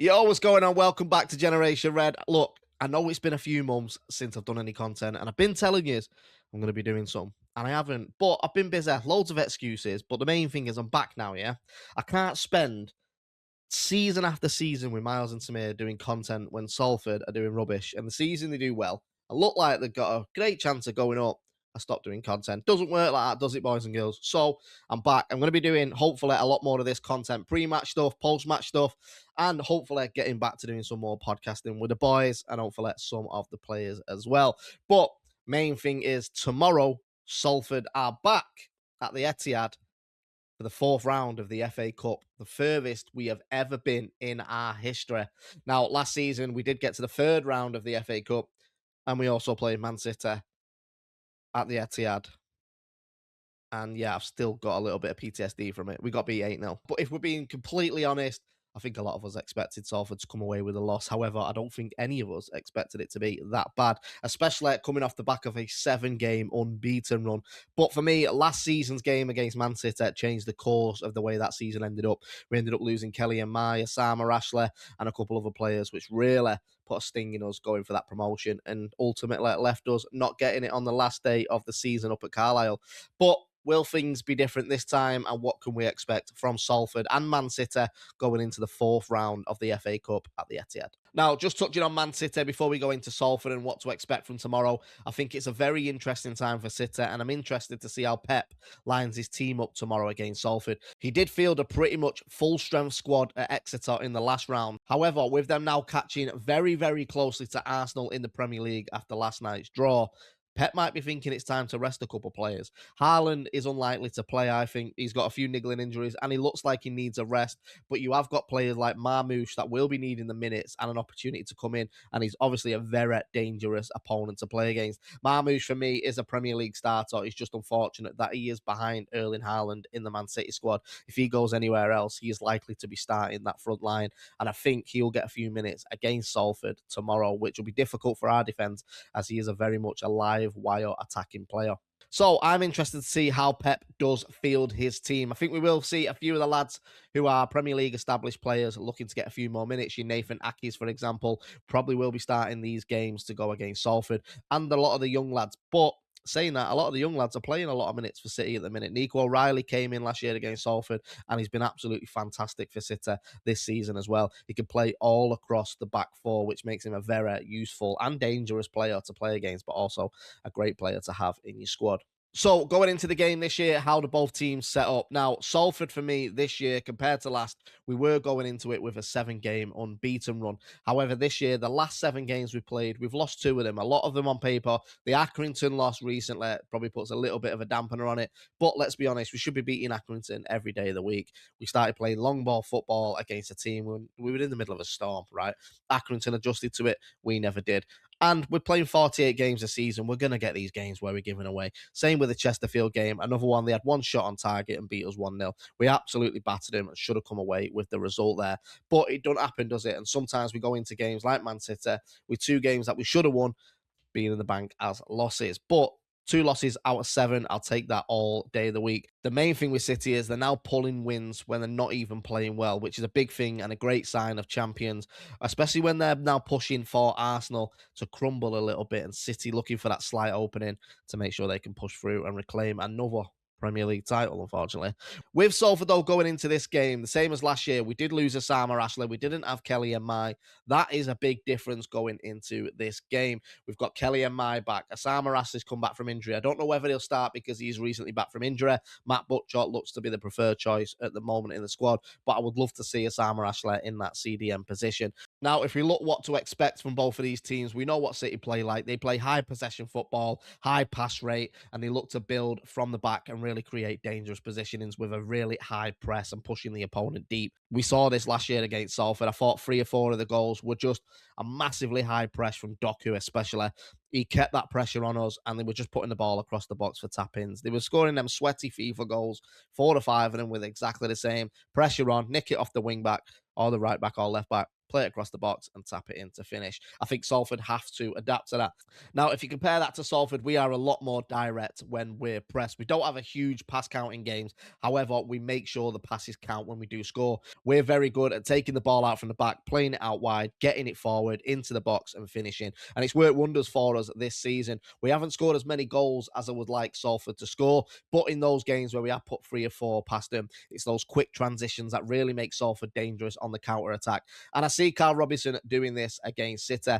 Yo, what's going on? Welcome back to Generation Red. Look, I know it's been a few months since I've done any content, and I've been telling you I'm going to be doing some, and I haven't. But I've been busy, loads of excuses. But the main thing is I'm back now, yeah? I can't spend season after season with Myles and Samir doing content when Salford are doing rubbish, and the season they do well, I look like they've got a great chance of going up. I stopped doing content. Doesn't work like that, does it, boys and girls? So I'm back. I'm going to be doing, hopefully, a lot more of this content, pre-match stuff, post-match stuff, and hopefully getting back to doing some more podcasting with the boys and hopefully some of the players as well. But main thing is tomorrow, Salford are back at the Etihad for the fourth round of the FA Cup, the furthest we have ever been in our history. Now, last season, we did get to the third round of the FA Cup, and we also played Man City at the Etihad. And yeah, I've still got a little bit of PTSD from it. We got beat 8-0. But if we're being completely honest, I think a lot of us expected Salford to come away with a loss. However, I don't think any of us expected it to be that bad, especially coming off the back of a 7-game unbeaten run. But for me, last season's game against Man City changed the course of the way that season ended up. We ended up losing Kelly and Mai, Osama Ashley, and a couple of other players, which really put a sting in us going for that promotion and ultimately left us not getting it on the last day of the season up at Carlisle. But will things be different this time? And what can we expect from Salford and Man City going into the fourth round of the FA Cup at the Etihad? Now, just touching on Man City before we go into Salford and what to expect from tomorrow, I think it's a very interesting time for City, and I'm interested to see how Pep lines his team up tomorrow against Salford. He did field a pretty much full-strength squad at Exeter in the last round. However, with them now catching very, very closely to Arsenal in the Premier League after last night's draw, Pep might be thinking it's time to rest a couple players. Haaland is unlikely to play, I think. He's got a few niggling injuries and he looks like he needs a rest. But you have got players like Marmoush that will be needing the minutes and an opportunity to come in. And he's obviously a very dangerous opponent to play against. Marmoush, for me, is a Premier League starter. It's just unfortunate that he is behind Erling Haaland in the Man City squad. If he goes anywhere else, he is likely to be starting that front line. And I think he'll get a few minutes against Salford tomorrow, which will be difficult for our defence as he is a very much alive wire attacking player. So I'm interested to see how Pep does field his team. I think we will see a few of the lads who are Premier League established players looking to get a few more minutes. Your Nathan Akis, for example, probably will be starting these games to go against Salford, and a lot of the young lads. But saying that, a lot of the young lads are playing a lot of minutes for City at the minute. Nico O'Reilly came in last year against Salford, and he's been absolutely fantastic for City this season as well. He can play all across the back four, which makes him a very useful and dangerous player to play against, but also a great player to have in your squad. So going into the game this year, how do both teams set up? Now, Salford for me this year compared to last, we were going into it with a 7-game unbeaten run. However, this year, the last 7 games we played, we've lost 2 of them. A lot of them on paper. The Accrington loss recently probably puts a little bit of a dampener on it. But let's be honest, we should be beating Accrington every day of the week. We started playing long ball football against a team when we were in the middle of a storm, right? Accrington adjusted to it. We never did. And we're playing 48 games a season. We're going to get these games where we're giving away. Same with the Chesterfield game. Another one, they had one shot on target and beat us 1-0. We absolutely battered them and should have come away with the result there. But it don't happen, does it? And sometimes we go into games like Man City with 2 games that we should have won being in the bank as losses. But 2 losses out of 7, I'll take that all day of the week. The main thing with City is they're now pulling wins when they're not even playing well, which is a big thing and a great sign of champions, especially when they're now pushing for Arsenal to crumble a little bit and City looking for that slight opening to make sure they can push through and reclaim another Premier League title, unfortunately. With Salford, though, going into this game, the same as last year, we did lose Osama Ashley. We didn't have Kelly and Mai. That is a big difference going into this game. We've got Kelly and Mai back. Osama Ashley's come back from injury. I don't know whether he'll start because he's recently back from injury. Matt Butchart looks to be the preferred choice at the moment in the squad, but I would love to see Osama Ashley in that CDM position. Now, if we look what to expect from both of these teams, we know what City play like. They play high possession football, high pass rate, and they look to build from the back and really create dangerous positionings with a really high press and pushing the opponent deep. We saw this last year against Salford. I thought 3 or 4 of the goals were just a massively high press from Doku especially. He kept that pressure on us and they were just putting the ball across the box for tap-ins. They were scoring them sweaty FIFA goals, 4 to 5 of them with exactly the same pressure on, nick it off the wing back or the right back or left back. play it across the box, and tap it in to finish. I think Salford have to adapt to that. Now, if you compare that to Salford, we are a lot more direct when we're pressed. We don't have a huge pass count in games. However, we make sure the passes count when we do score. We're very good at taking the ball out from the back, playing it out wide, getting it forward into the box and finishing. And it's worked wonders for us this season. We haven't scored as many goals as I would like Salford to score, but in those games where we have put 3 or 4 past them, it's those quick transitions that really make Salford dangerous on the counter attack. And I see Karl Robinson doing this against City.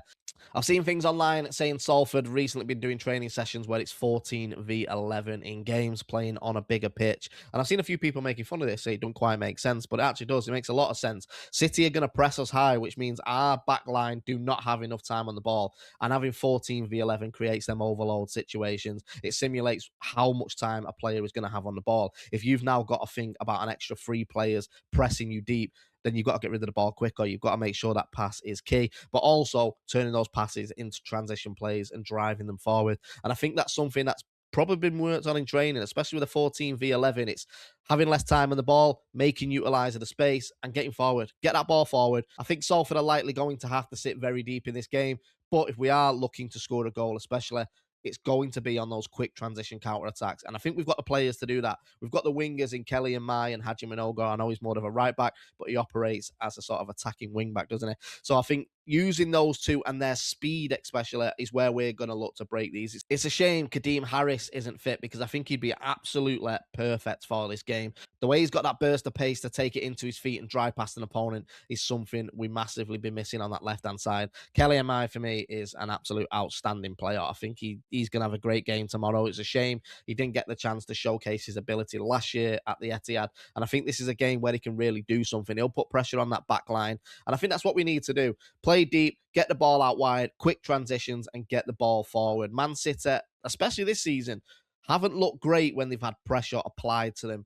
I've seen things online saying Salford recently been doing training sessions where it's 14v11 in games, playing on a bigger pitch. And I've seen a few people making fun of this, say it don't quite make sense, but it actually does. It makes a lot of sense. City are going to press us high, which means our back line do not have enough time on the ball. And having 14v11 creates them overload situations. It simulates how much time a player is going to have on the ball. If you've now got to think about an extra 3 players pressing you deep, then you've got to get rid of the ball quicker. You've got to make sure that pass is key, but also turning those passes into transition plays and driving them forward. And I think that's something that's probably been worked on in training, especially with the 14v11. It's having less time on the ball, making utilize of the space and getting forward. Get that ball forward. I think Salford are likely going to have to sit very deep in this game, but if we are looking to score a goal, especially, it's going to be on those quick transition counter attacks. And I think we've got the players to do that. We've got the wingers in Kelly and Mai and Haji Minoga. I know he's more of a right back, but he operates as a sort of attacking wing back, doesn't he? So I think using those two and their speed especially is where we're going to look to break these. It's a shame Kadeem Harris isn't fit because I think he'd be absolutely perfect for this game. The way he's got that burst of pace to take it into his feet and drive past an opponent is something we massively been missing on that left-hand side. Kelly and Mai, for me, is an absolute outstanding player. I think he's going to have a great game tomorrow. It's a shame he didn't get the chance to showcase his ability last year at the Etihad. And I think this is a game where he can really do something. He'll put pressure on that back line. And I think that's what we need to do. Play deep, get the ball out wide, quick transitions, and get the ball forward. Man City, especially this season, haven't looked great when they've had pressure applied to them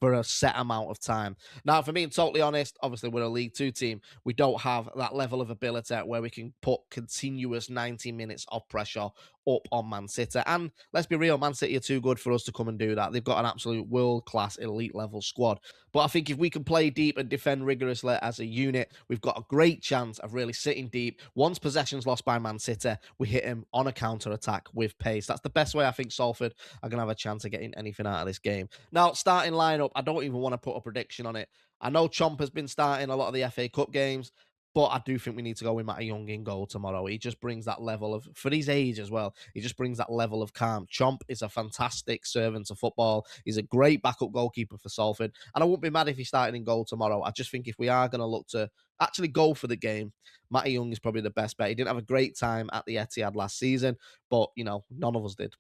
for a set amount of time. Now, if I'm being totally honest, obviously we're a League Two team. We don't have that level of ability where we can put continuous 90 minutes of pressure up on Man City. And let's be real, Man City are too good for us to come and do that. They've got an absolute world-class elite level squad. But I think if we can play deep and defend rigorously as a unit, we've got a great chance of really sitting deep. Once possession's lost by Man City, we hit him on a counter-attack with pace. That's the best way I think Salford are going to have a chance of getting anything out of this game. Now, starting lineup, I don't even want to put a prediction on it. I know Chomp has been starting a lot of the FA Cup games, but I do think we need to go with Matty Young in goal tomorrow. He just brings that level of, for his age as well, he just brings that level of calm. Chomp is a fantastic servant of football. He's a great backup goalkeeper for Salford. And I wouldn't be mad if he started in goal tomorrow. I just think if we are going to look to actually go for the game, Matty Young is probably the best bet. He didn't have a great time at the Etihad last season, but, you know, none of us did.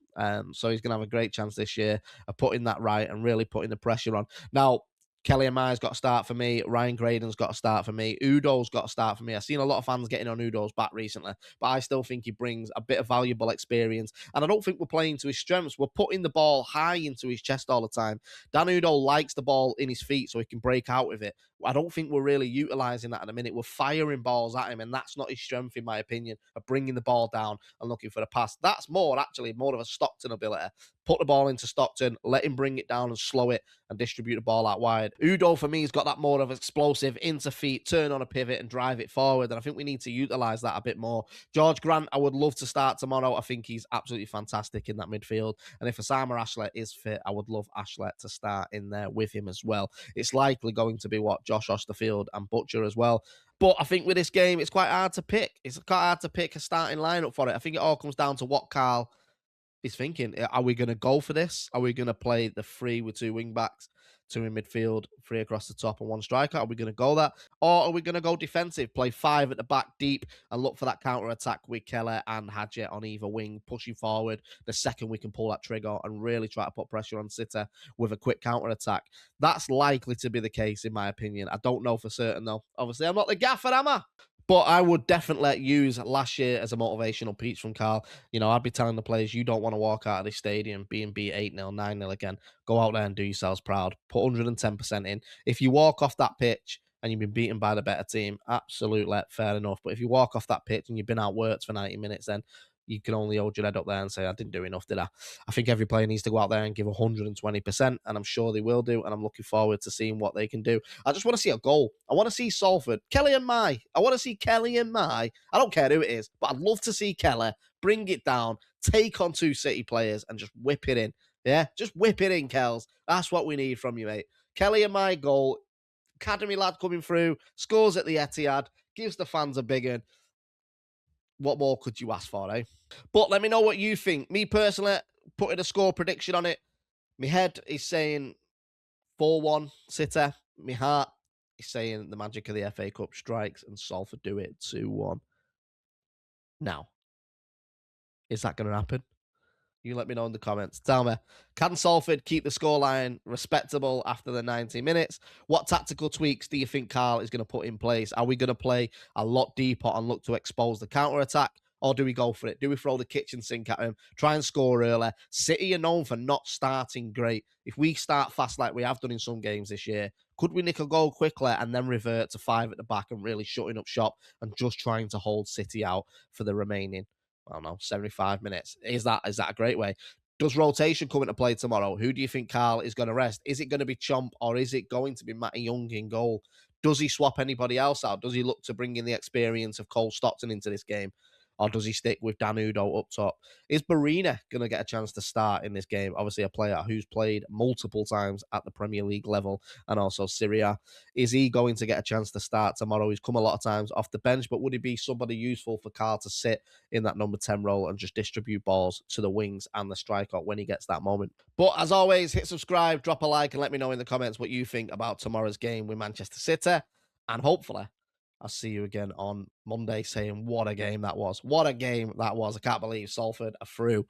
So he's going to have a great chance this year of putting that right and really putting the pressure on. Now, Kelly and Mai's got to start for me. Ryan Graydon's got to start for me. Udo's got to start for me. I've seen a lot of fans getting on Udo's back recently, but I still think he brings a bit of valuable experience. And I don't think we're playing to his strengths. We're putting the ball high into his chest all the time. Dan Udo likes the ball in his feet so he can break out with it. I don't think we're really utilising that at the minute. We're firing balls at him, and that's not his strength, in my opinion, of bringing the ball down and looking for the pass. That's more of a Stockton ability. Put the ball into Stockton, let him bring it down and slow it and distribute the ball out wide. Udo, for me, has got that more of explosive into feet, turn on a pivot and drive it forward. And I think we need to utilise that a bit more. George Grant, I would love to start tomorrow. I think he's absolutely fantastic in that midfield. And if Osama Ashley is fit, I would love Ashley to start in there with him as well. It's likely going to be Josh Osterfield and Butcher as well. But I think with this game, it's quite hard to pick. It's quite hard to pick a starting lineup for it. I think it all comes down to what Karl is thinking. Are we going to go for this? Are we going to play the 3 with 2 wing backs, 2 in midfield, 3 across the top and 1 striker? Are we going to go that? Or are we going to go defensive, play 5 at the back deep and look for that counter-attack with Keller and Hadji on either wing, pushing forward the second we can pull that trigger and really try to put pressure on City with a quick counter-attack? That's likely to be the case, in my opinion. I don't know for certain, though. Obviously, I'm not the gaffer, am I? But I would definitely use last year as a motivational piece from Karl. You know, I'd be telling the players, you don't want to walk out of this stadium being beat 8-0, 9-0 again. Go out there and do yourselves proud. Put 110% in. If you walk off that pitch and you've been beaten by the better team, absolutely fair enough. But if you walk off that pitch and you've been outworked for 90 minutes, then you can only hold your head up there and say, I didn't do enough, did I? I think every player needs to go out there and give 120%, and I'm sure they will do, and I'm looking forward to seeing what they can do. I just want to see a goal. I want to see Salford. Kelly and Mai. I want to see Kelly and Mai. I don't care who it is, but I'd love to see Kelly bring it down, take on 2 City players, and just whip it in. Yeah, just whip it in, Kels. That's what we need from you, mate. Kelly and Mai goal. Academy lad coming through, scores at the Etihad, gives the fans a big one. What more could you ask for, eh? But let me know what you think. Me personally, putting a score prediction on it. My head is saying 4-1 City. My heart is saying the magic of the FA Cup strikes and Salford do it 2-1. Now, is that going to happen? You let me know in the comments. Tell me, can Salford keep the scoreline respectable after the 90 minutes? What tactical tweaks do you think Karl is going to put in place? Are we going to play a lot deeper and look to expose the counter-attack? Or do we go for it? Do we throw the kitchen sink at him? Try and score early? City are known for not starting great. If we start fast like we have done in some games this year, could we nick a goal quickly and then revert to 5 at the back and really shutting up shop and just trying to hold City out for the remaining, I don't know, 75 minutes? Is that a great way? Does rotation come into play tomorrow? Who do you think Karl is going to rest? Is it going to be Chomp or is it going to be Matty Young in goal? Does he swap anybody else out? Does he look to bring in the experience of Cole Stockton into this game? Or does he stick with Dan Udo up top? Is Barina going to get a chance to start in this game? Obviously, a player who's played multiple times at the Premier League level and also Syria. Is he going to get a chance to start tomorrow? He's come a lot of times off the bench, but would he be somebody useful for Karl to sit in that number 10 role and just distribute balls to the wings and the striker when he gets that moment? But as always, hit subscribe, drop a like, and let me know in the comments what you think about tomorrow's game with Manchester City. And hopefully, I'll see you again on Monday saying what a game that was. What a game that was. I can't believe Salford are through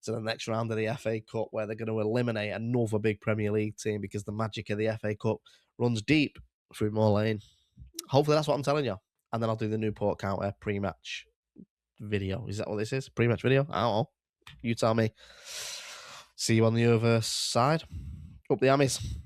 to the next round of the FA Cup where they're going to eliminate another big Premier League team because the magic of the FA Cup runs deep through Moor Lane. Hopefully that's what I'm telling you. And then I'll do the Newport County pre-match video. Is that what this is? Pre-match video? I don't know. You tell me. See you on the other side. Up the Ammies.